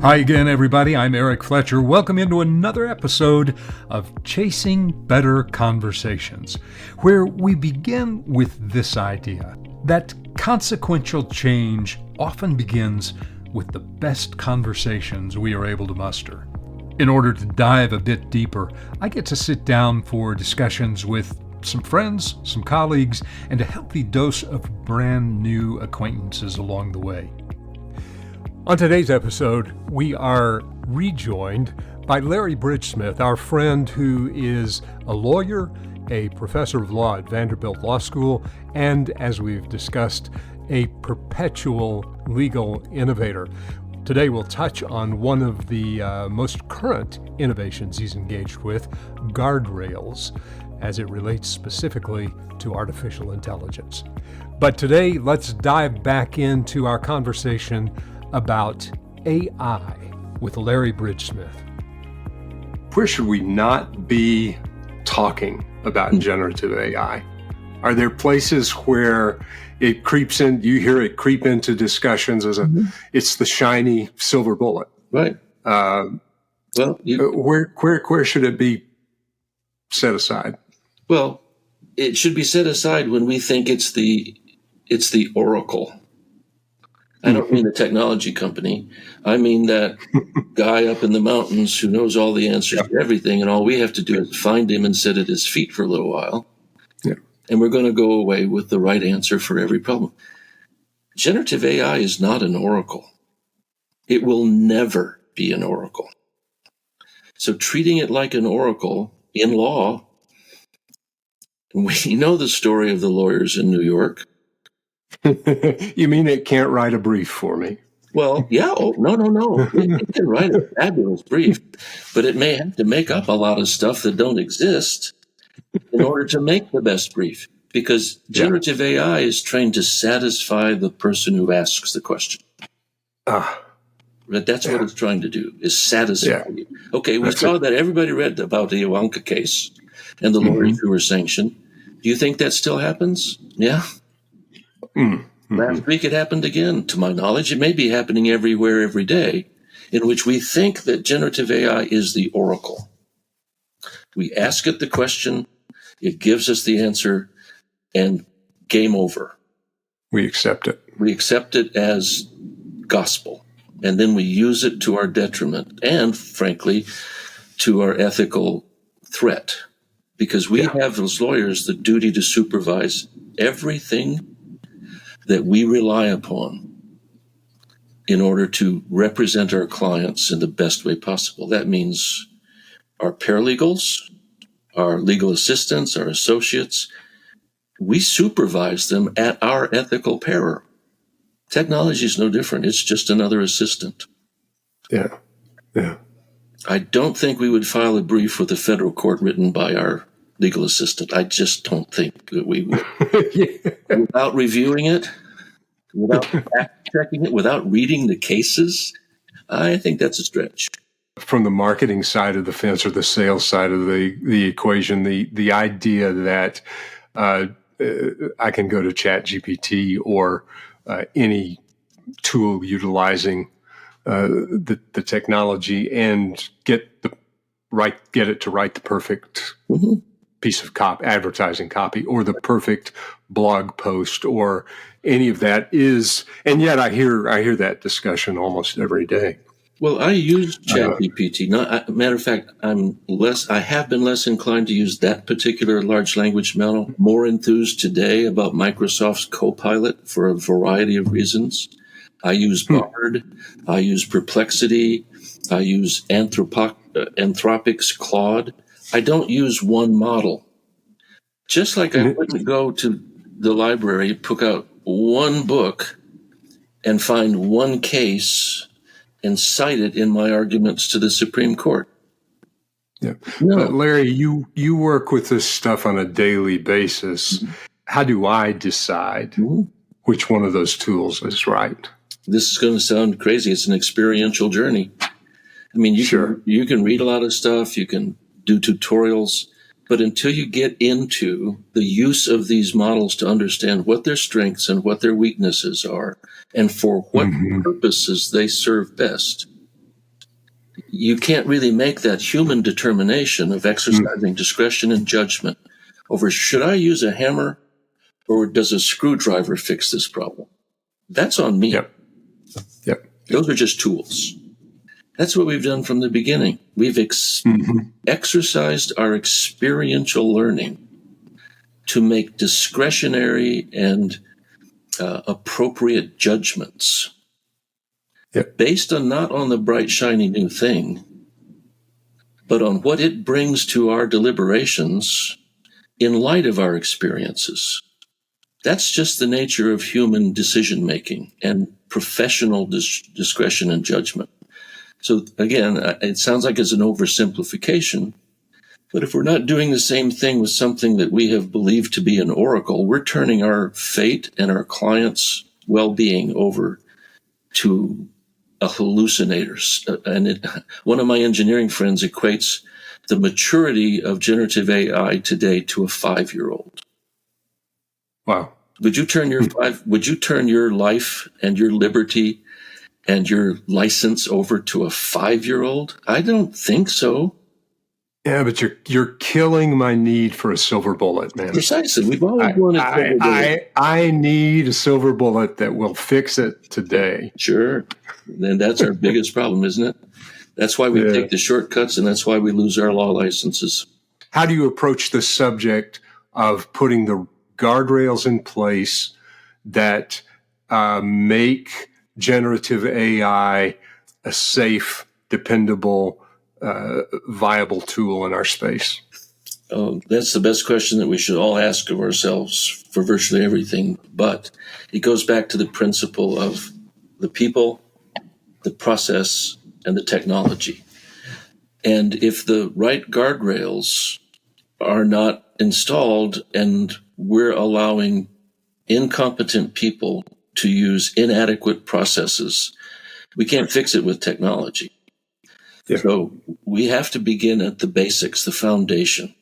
Hi again, everybody. I'm Eric Fletcher. Welcome into another episode of Chasing Better Conversations, where we begin with this idea that consequential change often begins with the best conversations we are able to muster. In order to dive a bit deeper, I get to sit down for discussions with some friends, some colleagues, and a healthy dose of brand new acquaintances along the way. On today's episode, we are rejoined by Larry Bridgesmith, our friend who is a lawyer, a professor of law at Vanderbilt Law School, and, as we've discussed, a perpetual legal innovator. Today we'll touch on one of the most current innovations he's engaged with, guardrails, as it relates specifically to artificial intelligence. But today, let's dive back into our conversation about AI with Larry Bridgesmith. Where should we not be talking about generative AI? Are there places where it creeps in, you hear it creep into discussions as it's the shiny silver bullet? Right. Where should it be set aside? Well, it should be set aside when we think it's the oracle. I don't mean the technology company. I mean that guy up in the mountains who knows all the answers to everything, and all we have to do is find him and sit at his feet for a little while. Yeah. And we're going to go away with the right answer for every problem. Generative AI is not an oracle. It will never be an oracle. So treating it like an oracle in law, we know the story of the lawyers in New York. You mean it can't write a brief for me? Well, yeah. Oh, no. It can write a fabulous brief, but it may have to make up a lot of stuff that don't exist in order to make the best brief, because generative AI is trained to satisfy the person who asks the question. That's what it's trying to do, is satisfy you. Okay, we saw that everybody read about the Ivanka case and the lawyers who were sanctioned. Do you think that still happens? Yeah. Last week it happened again. To my knowledge, it may be happening everywhere, every day, in which we think that generative AI is the oracle. We ask it the question, it gives us the answer, and game over. We accept it. We accept it as gospel, and then we use it to our detriment and, frankly, to our ethical threat, because we have, as lawyers, the duty to supervise everything that we rely upon in order to represent our clients in the best way possible. That means our paralegals, our legal assistants, our associates, we supervise them at our ethical peril. Technology is no different. It's just another assistant. Yeah. I don't think we would file a brief with a federal court written by our legal assistant. I just don't think that we would. Without reviewing it, without fact-checking it, without reading the cases, I think that's a stretch. From the marketing side of the fence or the sales side of the equation, the idea that I can go to ChatGPT or any tool utilizing the technology and get it to write the perfect piece of advertising copy or the perfect blog post or any of that is, and yet I hear that discussion almost every day. Well, I use ChatGPT. Matter of fact, I have been less inclined to use that particular large language model. More enthused today about Microsoft's Copilot for a variety of reasons. I use Bard. I use Perplexity. I use Anthropic's Claude. I don't use one model. Just like I wouldn't go to the library, pick out one book and find one case and cite it in my arguments to the Supreme Court. Yeah. No. But Larry, you work with this stuff on a daily basis. How do I decide which one of those tools is right? This is going to sound crazy. It's an experiential journey. I mean, you can read a lot of stuff, you can do tutorials, but until you get into the use of these models to understand what their strengths and what their weaknesses are, and for what purposes they serve best, you can't really make that human determination of exercising discretion and judgment over, should I use a hammer or does a screwdriver fix this problem? That's on me. Yep. Those are just tools. That's what we've done from the beginning. We've exercised our experiential learning to make discretionary and appropriate judgments based on not on the bright, shiny new thing, but on what it brings to our deliberations in light of our experiences. That's just the nature of human decision-making and professional discretion and judgment. So again, it sounds like it's an oversimplification, but if we're not doing the same thing with something that we have believed to be an oracle, we're turning our fate and our clients' well-being over to a hallucinator. And one of my engineering friends equates the maturity of generative AI today to a 5-year-old. Wow. Would you turn your life and your liberty and your license over to a 5-year-old? I don't think so. Yeah, but you're killing my need for a silver bullet, man. Precisely. We've always wanted silver bullet. I need a silver bullet that will fix it today. Sure. And that's our biggest problem, isn't it? That's why we take the shortcuts, and that's why we lose our law licenses. How do you approach the subject of putting the guardrails in place that make generative AI a safe, dependable, viable tool in our space? Oh, that's the best question that we should all ask of ourselves for virtually everything. But it goes back to the principle of the people, the process, and the technology. And if the right guardrails are not installed and we're allowing incompetent people to use inadequate processes, we can't fix it with technology. Yeah. So we have to begin at the basics, the foundation.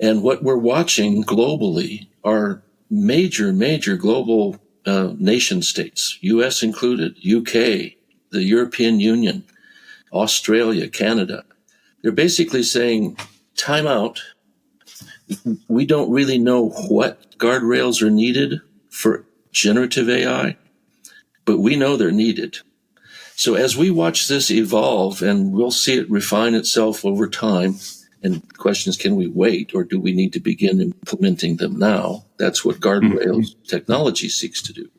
And what we're watching globally are major global nation states, U.S. included, UK, the European Union, Australia, Canada. They're basically saying, time out. We don't really know what guardrails are needed for generative AI, but we know they're needed. So as we watch this evolve, and we'll see it refine itself over time, and the question is, can we wait, or do we need to begin implementing them now? That's what guardrails technology seeks to do.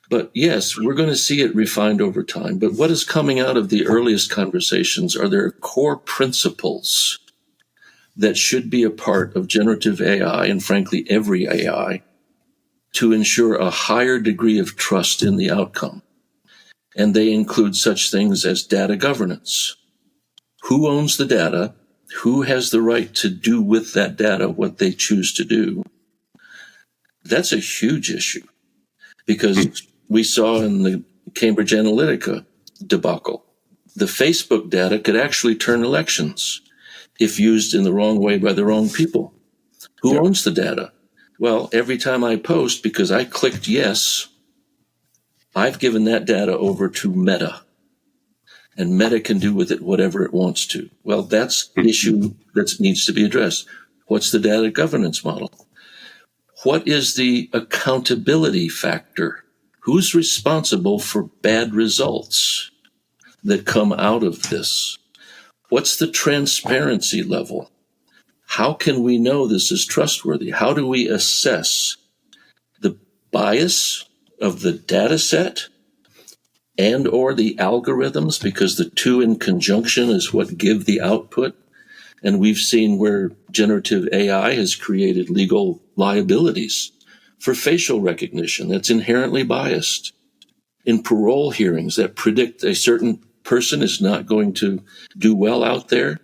But yes, we're going to see it refined over time. But what is coming out of the earliest conversations are their core principles that should be a part of generative AI, and frankly, every AI, to ensure a higher degree of trust in the outcome. And they include such things as data governance. Who owns the data? Who has the right to do with that data what they choose to do? That's a huge issue, because we saw in the Cambridge Analytica debacle, the Facebook data could actually turn elections if used in the wrong way by the wrong people. Who owns the data? Well, every time I post, because I clicked yes, I've given that data over to Meta, and Meta can do with it whatever it wants to. Well, that's an issue that needs to be addressed. What's the data governance model? What is the accountability factor? Who's responsible for bad results that come out of this? What's the transparency level? How can we know this is trustworthy? How do we assess the bias of the data set and or the algorithms, because the two in conjunction is what give the output? And we've seen where generative AI has created legal liabilities for facial recognition that's inherently biased, in parole hearings that predict a certain person is not going to do well out there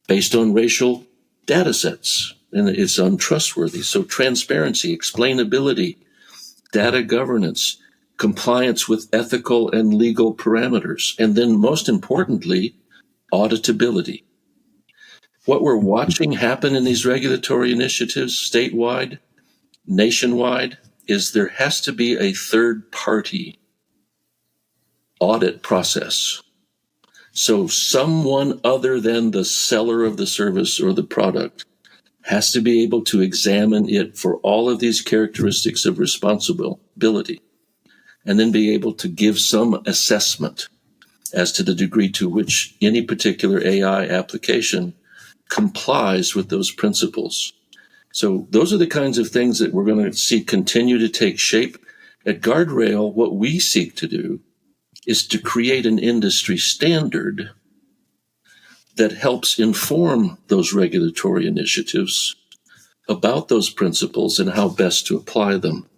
based on racial data sets, and it's untrustworthy. So transparency, explainability, data governance, compliance with ethical and legal parameters, and then most importantly, auditability. What we're watching happen in these regulatory initiatives statewide, nationwide, is there has to be a third-party audit process So someone other than the seller of the service or the product has to be able to examine it for all of these characteristics of responsibility, and then be able to give some assessment as to the degree to which any particular AI application complies with those principles. So those are the kinds of things that we're going to see continue to take shape. At Guardrail, what we seek to do is to create an industry standard that helps inform those regulatory initiatives about those principles and how best to apply them,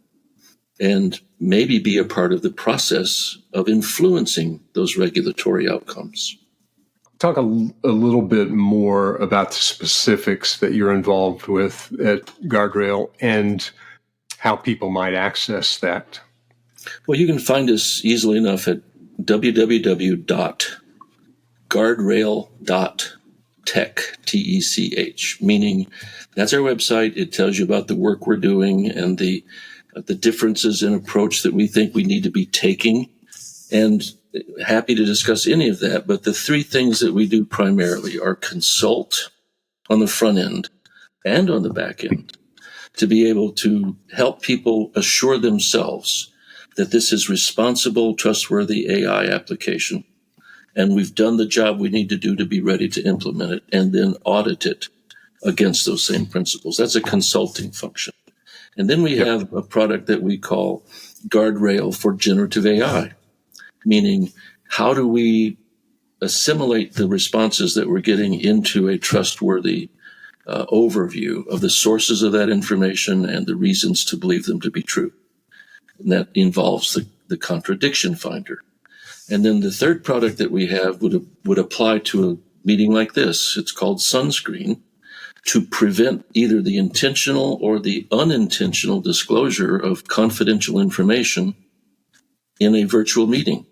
and maybe be a part of the process of influencing those regulatory outcomes. Talk a little bit more about the specifics that you're involved with at Guardrail and how people might access that. Well, you can find us easily enough at www.guardrail.tech, T-E-C-H, meaning that's our website. It tells you about the work we're doing and the differences in approach that we think we need to be taking, and happy to discuss any of that. But the three things that we do primarily are consult on the front end and on the back end to be able to help people assure themselves that this is responsible, trustworthy AI application, and we've done the job we need to do to be ready to implement it, and then audit it against those same principles. That's a consulting function. And then we have a product that we call Guardrail for Generative AI, meaning how do we assimilate the responses that we're getting into a trustworthy overview of the sources of that information and the reasons to believe them to be true. And that involves the contradiction finder. And then the third product that we have would apply to a meeting like this. It's called Sunscreen, to prevent either the intentional or the unintentional disclosure of confidential information in a virtual meeting.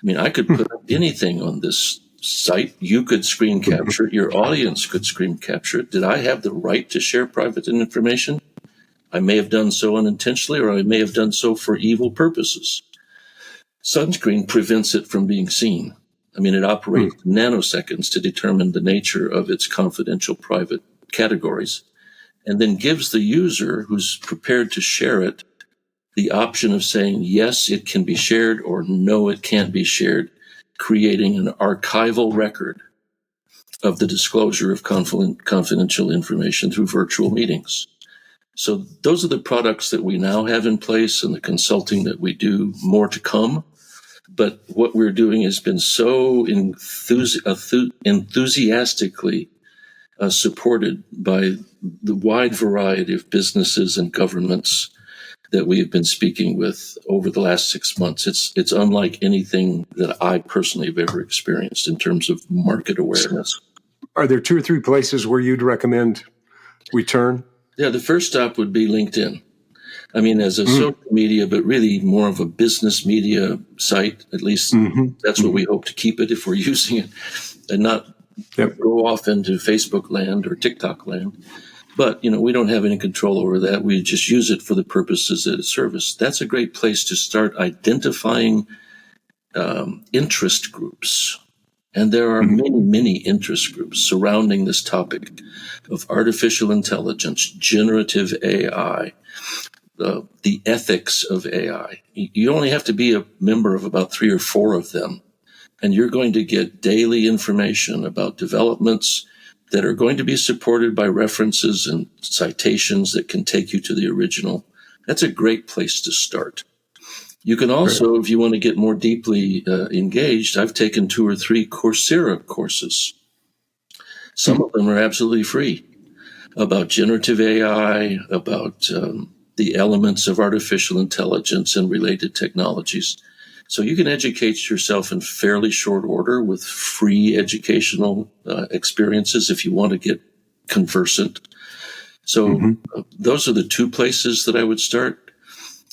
I mean, I could put up anything on this site. You could screen capture it. Your audience could screen capture it. Did I have the right to share private information? I may have done so unintentionally, or I may have done so for evil purposes. Sunscreen prevents it from being seen. I mean, it operates nanoseconds to determine the nature of its confidential private categories, and then gives the user who's prepared to share it the option of saying, yes, it can be shared, or no, it can't be shared, creating an archival record of the disclosure of confidential information through virtual meetings. So those are the products that we now have in place and the consulting that we do, more to come. But what we're doing has been so enthusiastically supported by the wide variety of businesses and governments that we have been speaking with over the last 6 months. It's unlike anything that I personally have ever experienced in terms of market awareness. Are there 2 or 3 places where you'd recommend we turn? Yeah, the first stop would be LinkedIn. I mean, as a social media, but really more of a business media site. At least that's what we hope to keep it if we're using it, and not go off into Facebook land or TikTok land. But, we don't have any control over that. We just use it for the purposes that it serves. That's a great place to start identifying interest groups. And there are many, many interest groups surrounding this topic of artificial intelligence, generative AI, the ethics of AI. You only have to be a member of about 3 or 4 of them, and you're going to get daily information about developments that are going to be supported by references and citations that can take you to the original. That's a great place to start. You can also, if you want to get more deeply engaged, I've taken 2 or 3 Coursera courses. Some of them are absolutely free, about generative AI, about the elements of artificial intelligence and related technologies. So you can educate yourself in fairly short order with free educational experiences if you want to get conversant. So those are the 2 places that I would start.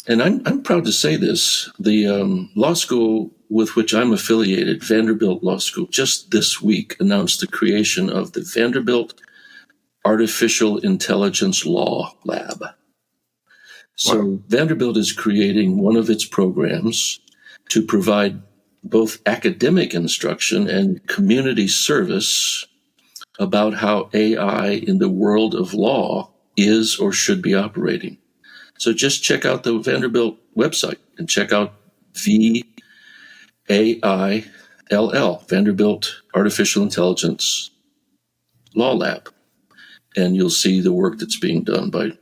And I'm proud to say this. The law school with which I'm affiliated, Vanderbilt Law School, just this week announced the creation of the Vanderbilt Artificial Intelligence Law Lab. So Vanderbilt is creating one of its programs to provide both academic instruction and community service about how AI in the world of law is or should be operating. So just check out the Vanderbilt website and check out VAILL, Vanderbilt Artificial Intelligence Law Lab. And you'll see the work that's being done by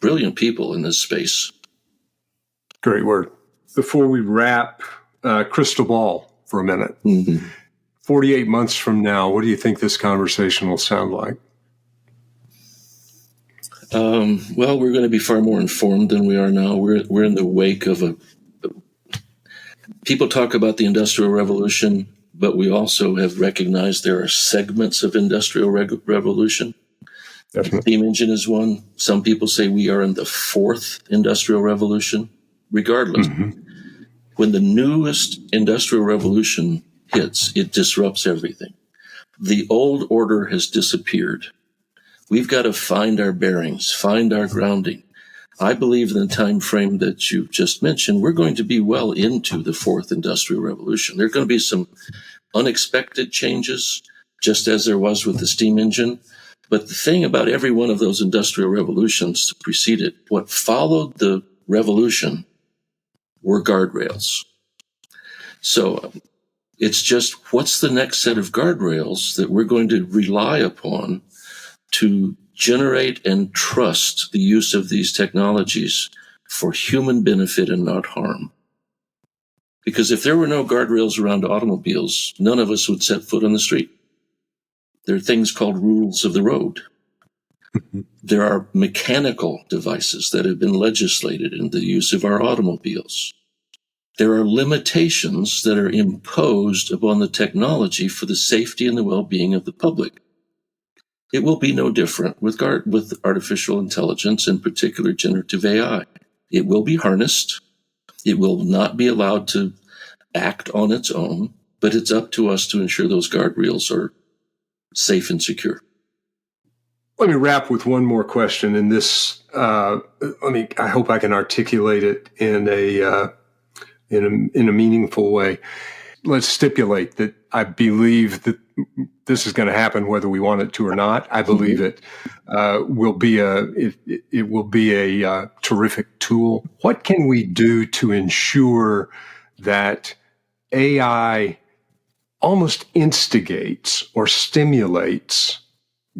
brilliant people in this space. Great word. Before we wrap, crystal ball for a minute. 48 months from now, what do you think this conversation will sound like? Well, we're going to be far more informed than we are now. We're in the wake of people talk about the Industrial Revolution, but we also have recognized there are segments of Industrial Revolution. Definitely. The steam engine is one. Some people say we are in the fourth Industrial Revolution. Regardless, when the newest Industrial Revolution hits, it disrupts everything. The old order has disappeared. We've got to find our bearings, find our grounding. I believe in the time frame that you just mentioned, we're going to be well into the fourth Industrial Revolution. There are going to be some unexpected changes, just as there was with the steam engine. But the thing about every one of those industrial revolutions that preceded, what followed the revolution were guardrails. So it's just, what's the next set of guardrails that we're going to rely upon to generate and trust the use of these technologies for human benefit and not harm? Because if there were no guardrails around automobiles, none of us would set foot on the street. There are things called rules of the road. There are mechanical devices that have been legislated in the use of our automobiles. There are limitations that are imposed upon the technology for the safety and the well-being of the public. It will be no different with artificial intelligence, in particular generative AI. It will be harnessed. It will not be allowed to act on its own, but it's up to us to ensure those guardrails are safe and secure. Let me wrap with one more question. In this, I hope I can articulate it in a meaningful way. Let's stipulate that I believe that this is going to happen whether we want it to or not. I believe it will be a terrific tool. What can we do to ensure that AI almost instigates or stimulates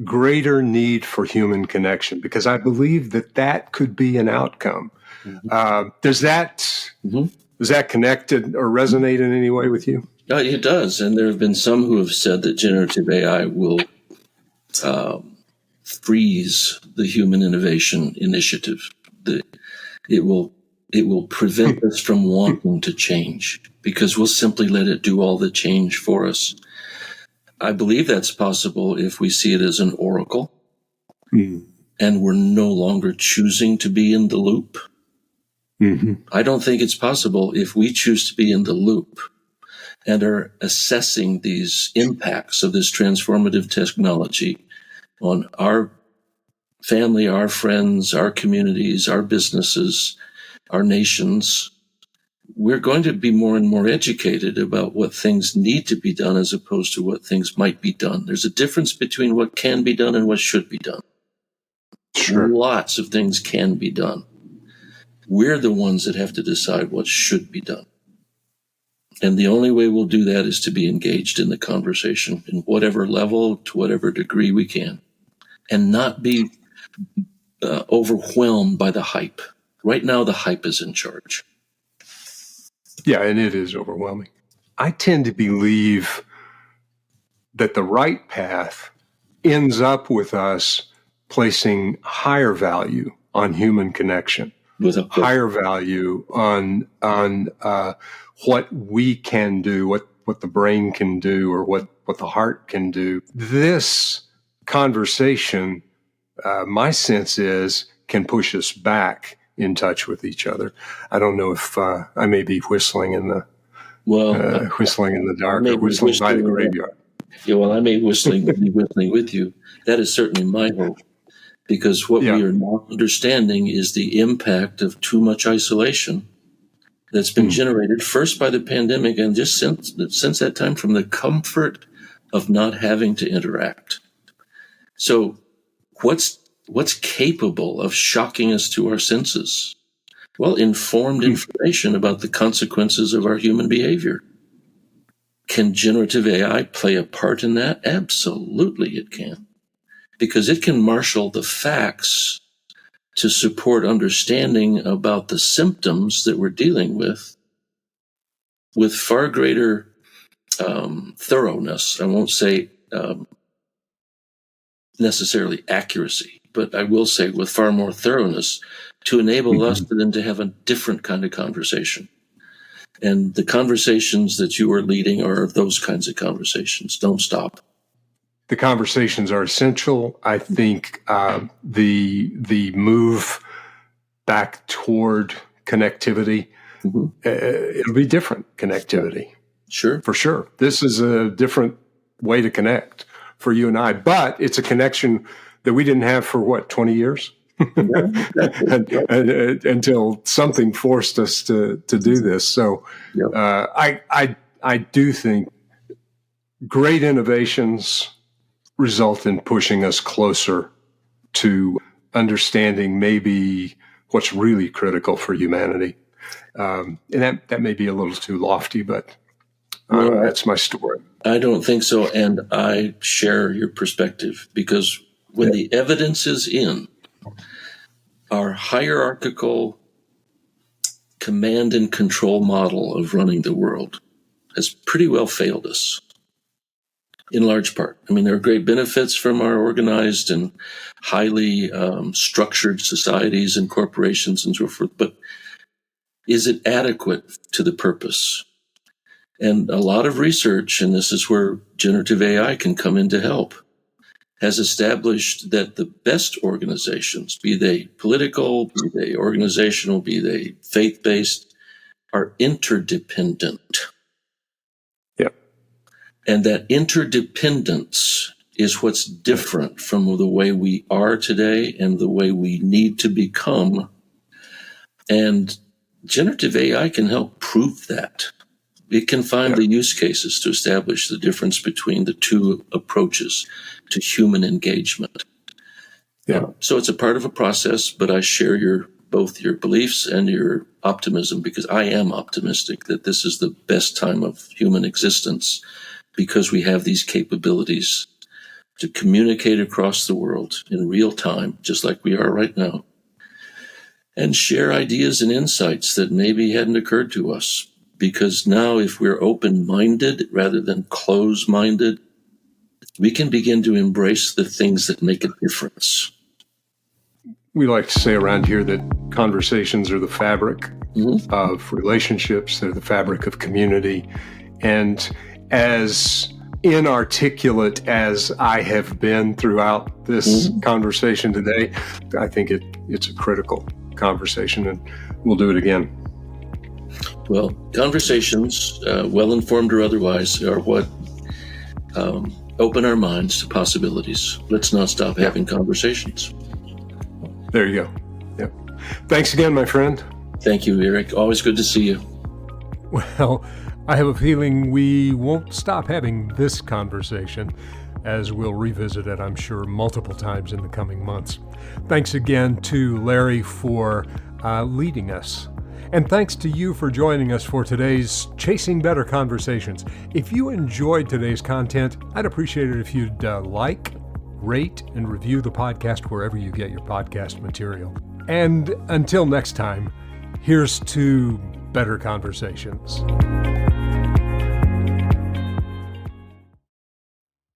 greater need for human connection? Because I believe that could be an outcome. Does that connect or resonate in any way with you? It does. And there have been some who have said that generative AI will freeze the human innovation initiative. It will prevent us from wanting to change because we'll simply let it do all the change for us. I believe that's possible if we see it as an oracle and we're no longer choosing to be in the loop. I don't think it's possible if we choose to be in the loop and are assessing these impacts of this transformative technology on our family, our friends, our communities, our businesses, our nations. We're going to be more and more educated about what things need to be done as opposed to what things might be done. There's a difference between what can be done and what should be done. Sure. Lots of things can be done. We're the ones that have to decide what should be done. And the only way we'll do that is to be engaged in the conversation in whatever level, to whatever degree we can, and not be overwhelmed by the hype. Right now, the hype is in charge. Yeah, and it is overwhelming. I tend to believe that the right path ends up with us placing higher value on human connection, higher value on what we can do, what the brain can do, or what the heart can do. This conversation, my sense is, can push us back in touch with each other. I don't know if I may be whistling in the dark, or whistling by the graveyard. Yeah, well, I may be whistling with you. That is certainly my hope, because what we are now understanding is the impact of too much isolation that's been generated first by the pandemic and just since that time from the comfort of not having to interact. So what's capable of shocking us to our senses? Well, informed information about the consequences of our human behavior. Can generative AI play a part in that? Absolutely it can. Because it can marshal the facts to support understanding about the symptoms that we're dealing with far greater thoroughness. I won't say necessarily accuracy, but I will say with far more thoroughness to enable us then to have a different kind of conversation. And the conversations that you are leading are those kinds of conversations. Don't stop. The conversations are essential. I think the move back toward connectivity, it'll be different connectivity. Sure. For sure. This is a different way to connect for you and I, but it's a connection that we didn't have for 20 years? Until something forced us to do this. So I do think great innovations result in pushing us closer to understanding maybe what's really critical for humanity. And that may be a little too lofty, but that's my story. I don't think so. And I share your perspective because when the evidence is in, our hierarchical command and control model of running the world has pretty well failed us in large part. I mean, there are great benefits from our organized and highly structured societies and corporations and so forth, but is it adequate to the purpose? And a lot of research, and this is where generative AI can come in to help, has established that the best organizations, be they political, be they organizational, be they faith-based, are interdependent. Yep. And that interdependence is what's different from the way we are today and the way we need to become. And generative AI can help prove that. It can find the use cases to establish the difference between the two approaches to human engagement. Yeah. So it's a part of a process, but I share both your beliefs and your optimism because I am optimistic that this is the best time of human existence because we have these capabilities to communicate across the world in real time, just like we are right now, and share ideas and insights that maybe hadn't occurred to us. Because now if we're open-minded rather than close-minded, we can begin to embrace the things that make a difference. We like to say around here that conversations are the fabric of relationships. They're the fabric of community. And as inarticulate as I have been throughout this conversation today, I think it's a critical conversation, and we'll do it again. Well, conversations, well-informed or otherwise, are what open our minds to possibilities. Let's not stop having conversations. There you go. Yep. Thanks again, my friend. Thank you, Eric. Always good to see you. Well, I have a feeling we won't stop having this conversation, as we'll revisit it, I'm sure, multiple times in the coming months. Thanks again to Larry for leading us. And thanks to you for joining us for today's Chasing Better Conversations. If you enjoyed today's content, I'd appreciate it if you'd like, rate, and review the podcast wherever you get your podcast material. And until next time, here's to better conversations.